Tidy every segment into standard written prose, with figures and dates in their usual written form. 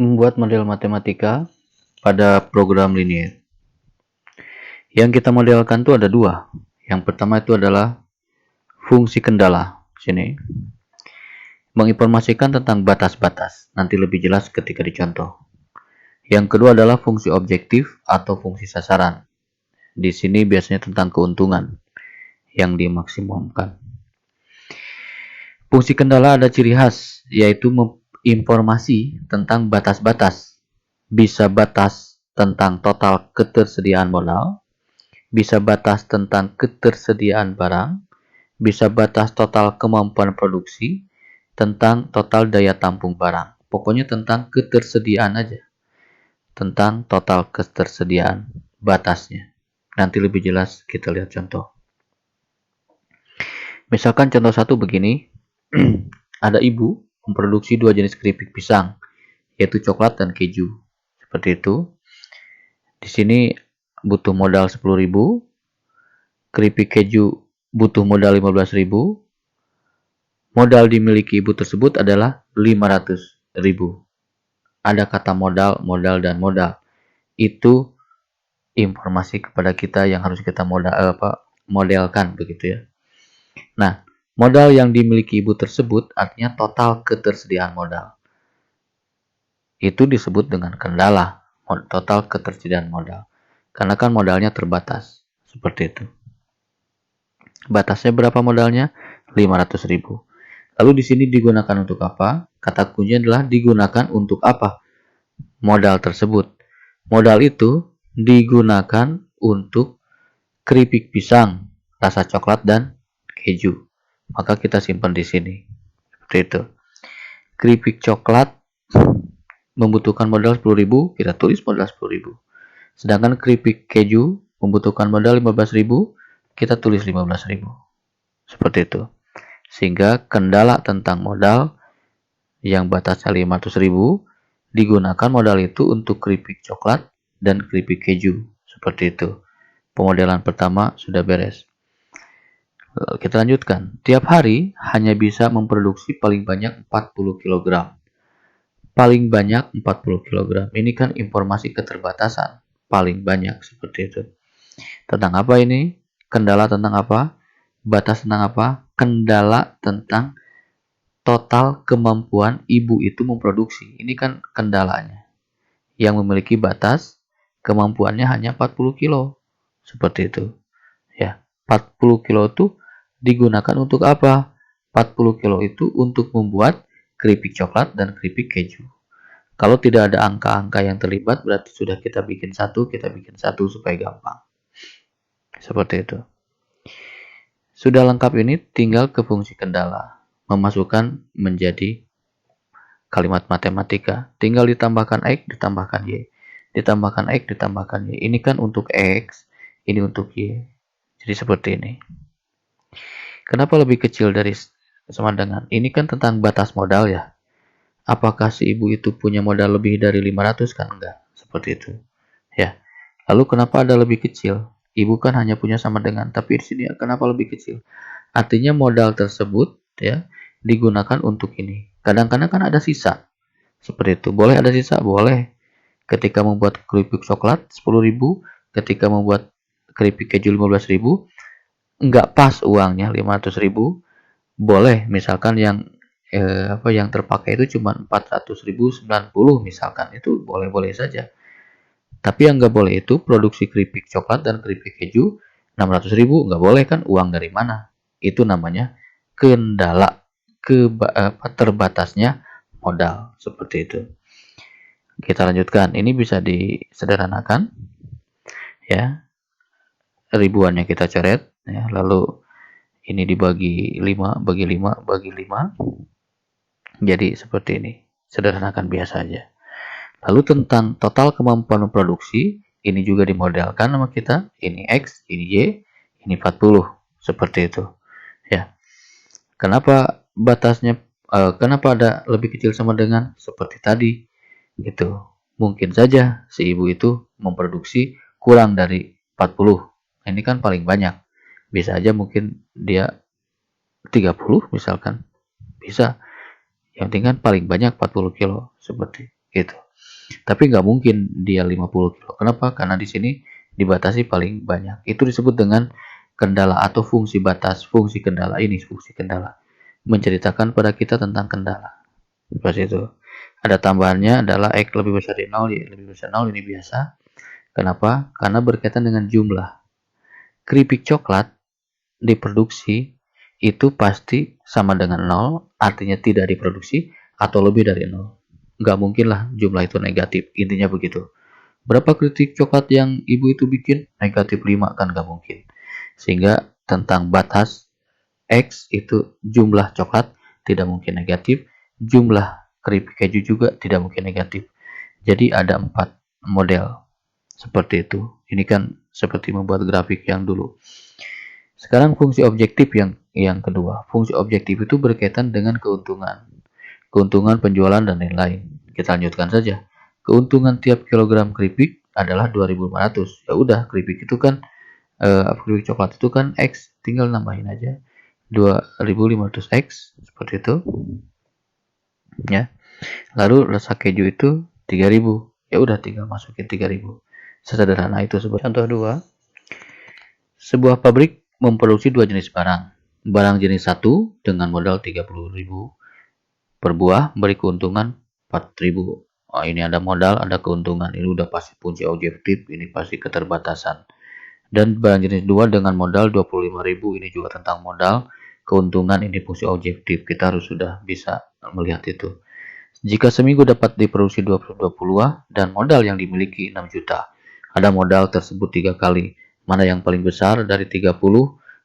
Membuat model matematika pada program linear. Yang kita modelkan itu ada dua. Yang pertama itu adalah fungsi kendala. Sini. Menginformasikan tentang batas-batas. Nanti lebih jelas ketika dicontoh. Yang kedua adalah fungsi objektif atau fungsi sasaran. Di sini biasanya tentang keuntungan yang dimaksimumkan. Fungsi kendala ada ciri khas, yaitu informasi tentang batas-batas. Bisa batas tentang total ketersediaan modal, bisa batas tentang ketersediaan barang, bisa batas total kemampuan produksi, tentang total daya tampung barang. Pokoknya tentang ketersediaan aja. Tentang total ketersediaan batasnya. Nanti lebih jelas kita lihat contoh. Misalkan contoh satu begini. Ada ibu memproduksi dua jenis keripik pisang, yaitu coklat dan keju. Seperti itu. Di sini butuh modal 10.000, keripik keju butuh modal 15.000, modal dimiliki ibu tersebut adalah 500.000. Ada kata modal, modal, dan modal. Itu informasi kepada kita yang harus kita modelkan begitu ya. Nah, modal yang dimiliki ibu tersebut artinya total ketersediaan modal. Itu disebut dengan kendala, total ketersediaan modal. Karena kan modalnya terbatas. Seperti itu. Batasnya berapa modalnya? 500.000. Lalu di sini digunakan untuk apa? Kata kuncinya adalah digunakan untuk apa? Modal tersebut. Modal itu digunakan untuk keripik pisang, rasa coklat dan keju. Maka kita simpan di sini. Seperti itu. Keripik coklat membutuhkan modal 10.000, kita tulis modal 10.000. Sedangkan keripik keju membutuhkan modal 15.000, kita tulis 15.000. Seperti itu. Sehingga kendala tentang modal yang batasnya 500.000 digunakan modal itu untuk keripik coklat dan keripik keju. Seperti itu. Pemodelan pertama sudah beres. Kita lanjutkan. Tiap hari hanya bisa memproduksi paling banyak 40 kg. Paling banyak 40 kg. Ini kan informasi keterbatasan. Paling banyak seperti itu. Tentang apa ini? Kendala tentang apa? Batas tentang apa? Kendala tentang total kemampuan ibu itu memproduksi. Ini kan kendalanya. Yang memiliki batas kemampuannya hanya 40 kilo. Seperti itu. Ya, 40 kilo itu digunakan untuk apa? 40 kilo itu untuk membuat keripik coklat dan keripik keju. Kalau tidak ada angka-angka yang terlibat, berarti sudah kita bikin satu supaya gampang. Seperti itu. Sudah lengkap ini, tinggal ke fungsi kendala. Memasukkan menjadi kalimat matematika. Tinggal ditambahkan X, ditambahkan Y. Ditambahkan X, ditambahkan Y. Ini kan untuk X, ini untuk Y. Jadi seperti ini. Kenapa lebih kecil dari sama dengan? Ini kan tentang batas modal ya. Apakah si ibu itu punya modal lebih dari 500? Kan enggak. Seperti itu. Ya. Lalu kenapa ada lebih kecil? Ibu kan hanya punya sama dengan, tapi di sini kenapa lebih kecil? Artinya modal tersebut ya digunakan untuk ini. Kadang-kadang kan ada sisa. Seperti itu. Boleh ada sisa? Boleh. Ketika membuat keripik coklat 10.000, ketika membuat keripik keju 15.000, enggak pas uangnya 500.000. Boleh misalkan yang yang terpakai itu cuma 400.090 misalkan, itu boleh-boleh saja. Tapi yang nggak boleh itu produksi keripik coklat dan keripik keju 600.000, nggak boleh kan, uang dari mana? Itu namanya kendala terbatasnya modal. Seperti itu. Kita lanjutkan. Ini bisa disederhanakan ya. Ribuannya kita coret ya, lalu ini dibagi 5, bagi 5, bagi 5. Jadi seperti ini. Sederhanakan biasa aja. Lalu tentang total kemampuan produksi, ini juga dimodelkan sama kita. Ini X, ini Y, ini 40. Seperti itu. Ya. Kenapa batasnya, kenapa ada lebih kecil sama dengan? Seperti tadi. Gitu. Mungkin saja si ibu itu memproduksi kurang dari 40. Ini kan paling banyak. Bisa aja mungkin dia 30 misalkan. Bisa. Yang penting kan paling banyak 40 kilo. Seperti itu. Tapi nggak mungkin dia 50 kilo. Kenapa? Karena di sini dibatasi paling banyak. Itu disebut dengan kendala atau fungsi batas. Fungsi kendala ini fungsi kendala. Menceritakan pada kita tentang kendala. Seperti itu. Ada tambahannya adalah X lebih besar dari 0, Y lebih besar 0, ini biasa. Kenapa? Karena berkaitan dengan jumlah. Keripik coklat diproduksi itu pasti sama dengan 0, artinya tidak diproduksi, atau lebih dari 0. Nggak mungkin lah jumlah itu negatif, intinya begitu. Berapa keripik coklat yang ibu itu bikin? Negatif 5, kan nggak mungkin. Sehingga tentang batas X itu jumlah coklat tidak mungkin negatif, jumlah keripik keju juga tidak mungkin negatif. Jadi ada 4 model seperti itu. Ini kan seperti membuat grafik yang dulu. Sekarang fungsi objektif yang kedua. Fungsi objektif itu berkaitan dengan keuntungan. Keuntungan penjualan dan lain-lain. Kita lanjutkan saja. Keuntungan tiap kilogram keripik adalah 2.500. Ya udah, keripik itu kan keripik coklat itu kan X, tinggal nambahin aja 2.500X seperti itu. Ya. Lalu rasa keju itu 3.000. Ya udah, tinggal masukin 3.000. Sesederhana itu. Contoh 2. Sebuah pabrik memproduksi 2 jenis barang. Barang jenis 1 dengan modal 30.000 per buah beri keuntungan 4.000. Oh, ini ada modal, ada keuntungan. Ini udah pasti fungsi objektif, ini pasti keterbatasan. Dan barang jenis 2 dengan modal 25.000, ini juga tentang modal, keuntungan, ini fungsi objektif. Kita harus sudah bisa melihat itu. Jika seminggu dapat diproduksi 20 buah dan modal yang dimiliki 6 juta. Ada modal tersebut 3 kali. Mana yang paling besar dari 30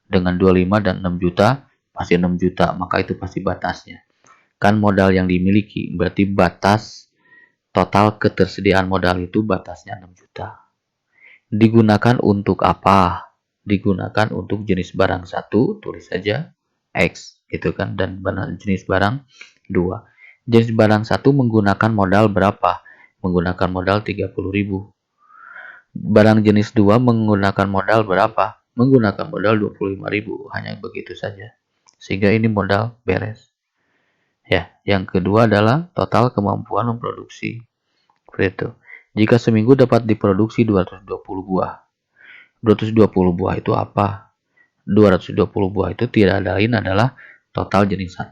dengan 25 dan 6 juta? Pasti 6 juta, maka itu pasti batasnya. Kan modal yang dimiliki, berarti batas total ketersediaan modal itu batasnya 6 juta. Digunakan untuk apa? Digunakan untuk jenis barang 1, tulis saja X, gitu kan, dan jenis barang 2. Jenis barang 1 menggunakan modal berapa? Menggunakan modal 30.000. Barang jenis 2 menggunakan modal berapa? Menggunakan modal 25.000. Hanya begitu saja. Sehingga ini modal beres. Ya, yang kedua adalah total kemampuan memproduksi. Seperti itu. Jika seminggu dapat diproduksi 220 buah. 220 buah itu apa? 220 buah itu tidak lain adalah total jenis 1,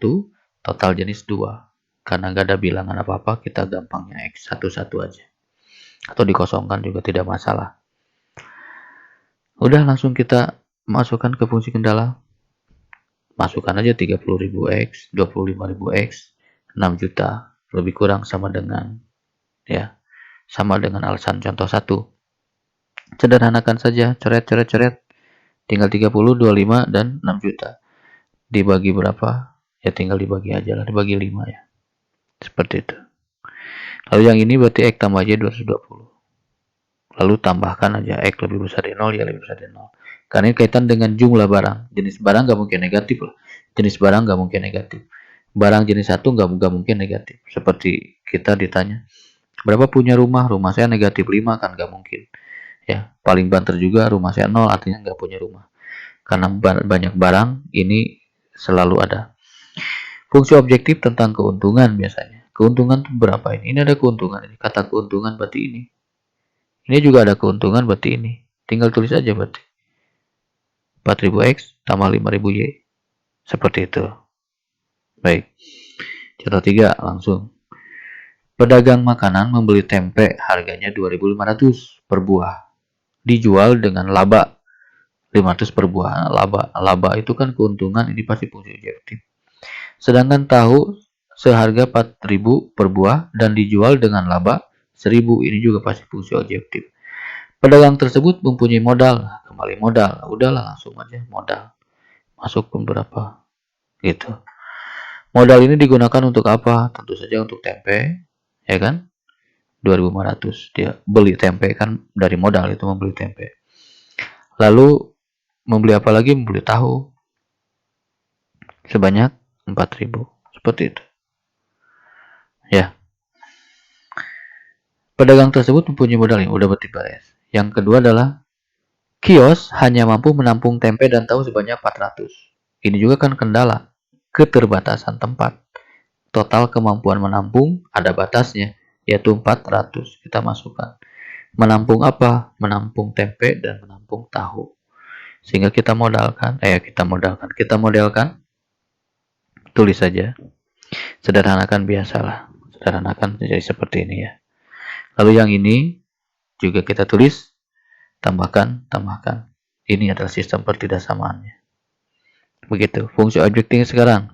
total jenis 2. Karena nggak ada bilangan apa-apa, kita gampangnya X satu-satu aja. Atau dikosongkan juga tidak masalah. Udah, langsung kita masukkan ke fungsi kendala. Masukkan aja 30.000X, 25.000X, 6 juta. Lebih kurang sama dengan, ya, sama dengan alasan contoh 1. Sederhanakan saja, coret. Tinggal 30, 25, dan 6 juta. Dibagi berapa? Ya tinggal dibagi aja lah, dibagi 5 ya. Seperti itu. Lalu yang ini berarti X tambah aja 220. Lalu tambahkan aja X lebih besar dari 0, Y lebih besar dari 0. Karena ini kaitan dengan jumlah barang. Jenis barang nggak mungkin negatif lah. Jenis barang nggak mungkin negatif. Barang jenis 1 nggak mungkin negatif. Seperti kita ditanya, berapa punya rumah? Rumah saya negatif 5, kan nggak mungkin. Ya, paling banter juga rumah saya 0, artinya nggak punya rumah. Karena banyak barang, ini selalu ada. Fungsi objektif tentang keuntungan biasanya. Keuntungan itu berapa ini? Ini ada keuntungan ini. Kata keuntungan berarti ini. Ini juga ada keuntungan berarti ini. Tinggal tulis aja berarti. 4.000X tambah 5.000Y. Seperti itu. Baik. Contoh 3 langsung. Pedagang makanan membeli tempe harganya 2.500 per buah. Dijual dengan laba 500 per buah. Laba itu kan keuntungan, ini pasti fungsi objektif. Sedangkan tahu seharga 4.000 per buah dan dijual dengan laba 1.000, ini juga pasti fungsi objektif. Pedagang tersebut mempunyai modal, kembali modal. Udahlah, langsung aja modal. Masuk pun berapa? Gitu. Modal ini digunakan untuk apa? Tentu saja untuk tempe, ya kan? 2.500 dia beli tempe, kan dari modal itu membeli tempe. Lalu membeli apa lagi? Membeli tahu sebanyak 4.000. Seperti itu. Ya. Pedagang tersebut mempunyai modal yang udah berarti beres. Yang kedua adalah kios hanya mampu menampung tempe dan tahu sebanyak 400. Ini juga kan kendala, keterbatasan tempat. Total kemampuan menampung ada batasnya. yaitu 400. Kita masukkan. Menampung apa? Menampung tempe dan menampung tahu. Sehingga kita modelkan, tulis saja. Sederhanakan biasalah. Sederhanakan jadi seperti ini ya. Lalu yang ini juga kita tulis, tambahkan. Ini adalah sistem pertidaksamaannya. Begitu. Fungsi objektifnya sekarang.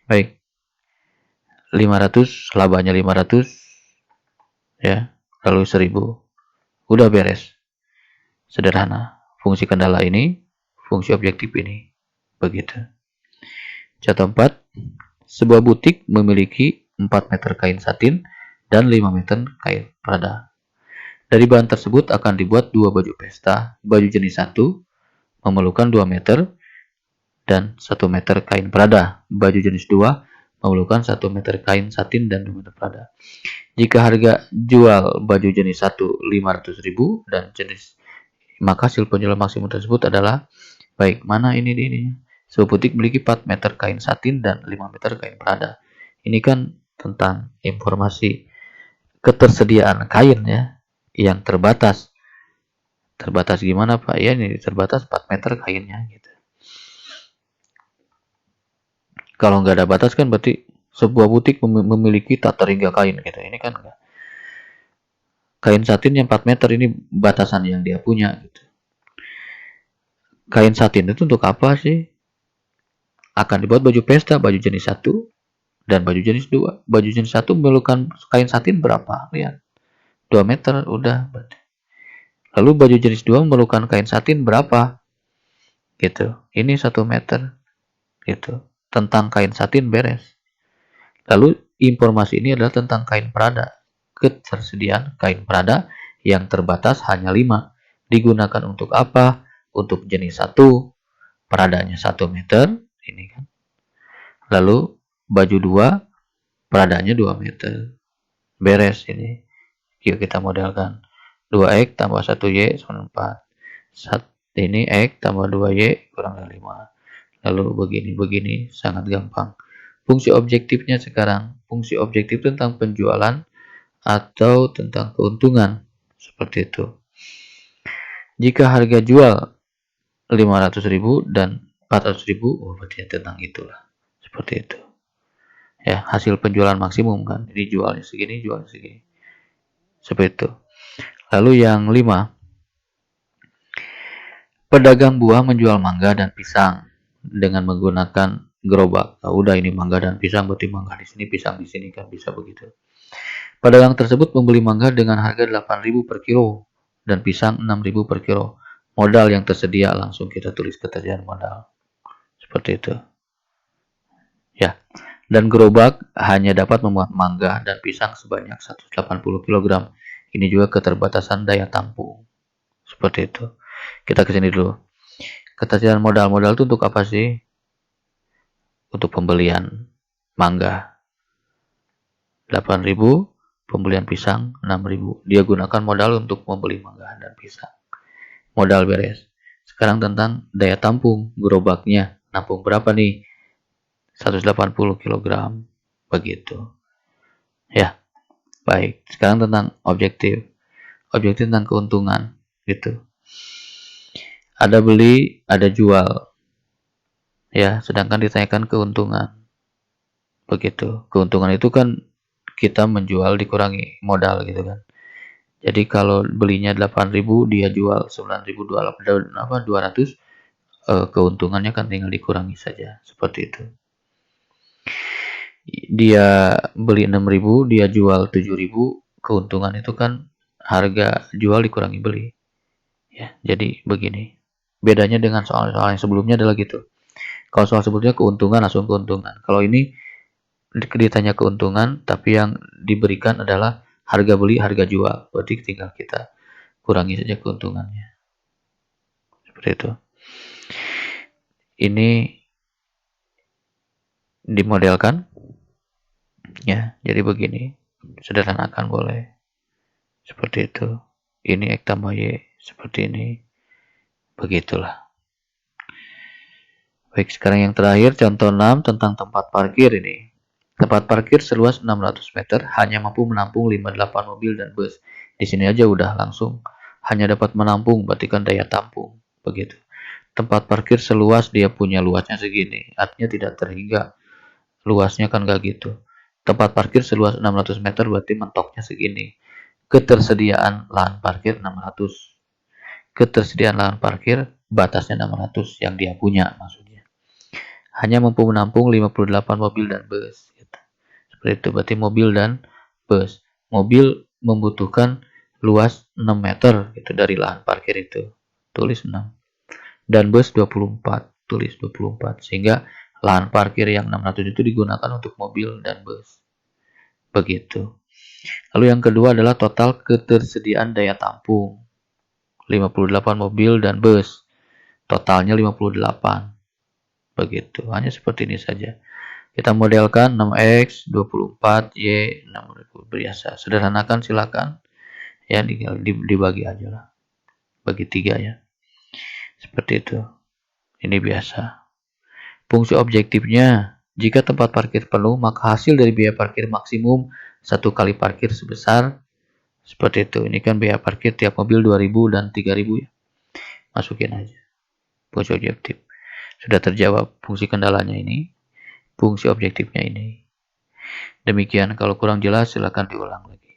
Baik. 500, labanya 500. Ya. Lalu 1000. Udah beres. Sederhana. Fungsi kendala ini, fungsi objektif ini. Begitu. Contoh 4. Sebuah butik memiliki 4 meter kain satin dan 5 meter kain prada. Dari bahan tersebut akan dibuat 2 baju pesta. Baju jenis 1 memerlukan 2 meter dan 1 meter kain prada. Baju jenis 2 memerlukan 1 meter kain satin dan 2 meter prada. Jika harga jual baju jenis 1 500.000 dan jenis, maka hasil penjualan maksimum tersebut adalah, baik, mana ini. Sebuah butik memiliki 4 meter kain satin dan 5 meter kain prada. Ini kan tentang informasi ketersediaan kain ya, yang terbatas. Terbatas gimana Pak? Ya ini terbatas 4 meter kainnya gitu. Kalau nggak ada batas kan berarti sebuah butik memiliki tak terhingga kain gitu. Ini kan enggak. Kain satin yang 4 meter ini batasan yang dia punya gitu. Kain satin itu untuk apa sih? Akan dibuat baju pesta, baju jenis 1 dan baju jenis 2. Baju jenis 1 memerlukan kain satin berapa? Lihat. 2 meter udah berarti. Lalu baju jenis 2 memerlukan kain satin berapa? Gitu. Ini 1 meter. Gitu. Tentang kain satin beres. Lalu informasi ini adalah tentang kain prada. Ketersediaan kain prada yang terbatas hanya 5. Digunakan untuk apa? Untuk jenis 1. Pradanya 1 meter. Ini kan. Lalu baju 2. Pradanya 2 meter. Beres ini. Yuk kita modelkan. 2X tambah 1Y sama 4. Ini X tambah 2Y kurang dari 5. Lalu begini. Sangat gampang. Fungsi objektifnya sekarang. Fungsi objektif tentang penjualan atau tentang keuntungan. Seperti itu. Jika harga jual 500.000 dan 400.000, berarti tentang itulah. Seperti itu. Ya, hasil penjualan maksimum kan. Jadi jualnya segini. Seperti itu. Lalu yang 5. Pedagang buah menjual mangga dan pisang dengan menggunakan gerobak. Nah, udah ini mangga dan pisang, berarti mangga di sini, pisang di sini kan, bisa begitu. Pedagang tersebut membeli mangga dengan harga 8.000 per kilo dan pisang 6.000 per kilo. Modal yang tersedia langsung kita tulis ketersediaan modal. Seperti itu. Ya. Dan gerobak hanya dapat memuat mangga dan pisang sebanyak 180 kg. Ini juga keterbatasan daya tampung. Seperti itu. Kita ke sini dulu. Ketersediaan modal itu untuk apa sih? Untuk pembelian mangga 8.000, pembelian pisang 6.000. Dia gunakan modal untuk membeli mangga dan pisang. Modal beres. Sekarang tentang daya tampung gerobaknya. Nampung berapa nih? 180 kg. Begitu. Ya. Baik, sekarang tentang objektif. Objektif tentang keuntungan, gitu. Ada beli, ada jual. Ya, sedangkan ditanyakan keuntungan. Begitu. Keuntungan itu kan kita menjual dikurangi modal gitu kan. Jadi kalau belinya 8.000, dia jual 9.200, keuntungannya kan tinggal dikurangi saja. Seperti itu. Dia beli 6.000, dia jual 7.000, keuntungan itu kan harga jual dikurangi beli. Ya, jadi begini. Bedanya dengan soal-soal yang sebelumnya adalah gitu. Kalau soal sebelumnya keuntungan, langsung keuntungan. Kalau ini ditanya keuntungan, tapi yang diberikan adalah harga beli, harga jual. Berarti tinggal kita kurangi saja keuntungannya. Seperti itu. Ini dimodelkan. Ya, jadi begini. Sederhanakan boleh. Seperti itu. Ini X tambah Y. Seperti ini. Begitulah. Baik, sekarang yang terakhir contoh 6 tentang tempat parkir ini. Tempat parkir seluas 600 meter hanya mampu menampung 58 mobil dan bus. Di sini aja udah langsung hanya dapat menampung, berarti kan daya tampung. Begitu. Tempat parkir seluas, dia punya luasnya segini. Artinya tidak terhingga. Luasnya kan gak gitu. Tempat parkir seluas 600 meter berarti mentoknya segini. Ketersediaan lahan parkir 600. Ketersediaan lahan parkir batasnya 600 yang dia punya maksudnya. Hanya mampu menampung 58 mobil dan bus. Seperti itu, berarti mobil dan bus. Mobil membutuhkan luas 6 meter gitu dari lahan parkir itu. Tulis 6. Dan bus 24. Tulis 24. Sehingga lahan parkir yang 600 itu digunakan untuk mobil dan bus. Begitu. Lalu yang kedua adalah total ketersediaan daya tampung. 58 mobil dan bus. Totalnya 58. Begitu. Hanya seperti ini saja. Kita modelkan 6X, 24, Y, 6 biasa. Sederhanakan silakan. Ya, dibagi aja lah. Bagi 3 ya. Seperti itu. Ini biasa. Fungsi objektifnya, jika tempat parkir penuh, maka hasil dari biaya parkir maksimum 1 kali parkir sebesar seperti itu. Ini kan biaya parkir tiap mobil 2.000 dan 3.000 ya. Masukin aja. Fungsi objektif. Sudah terjawab fungsi kendalanya ini. Fungsi objektifnya ini. Demikian, kalau kurang jelas silakan diulang lagi.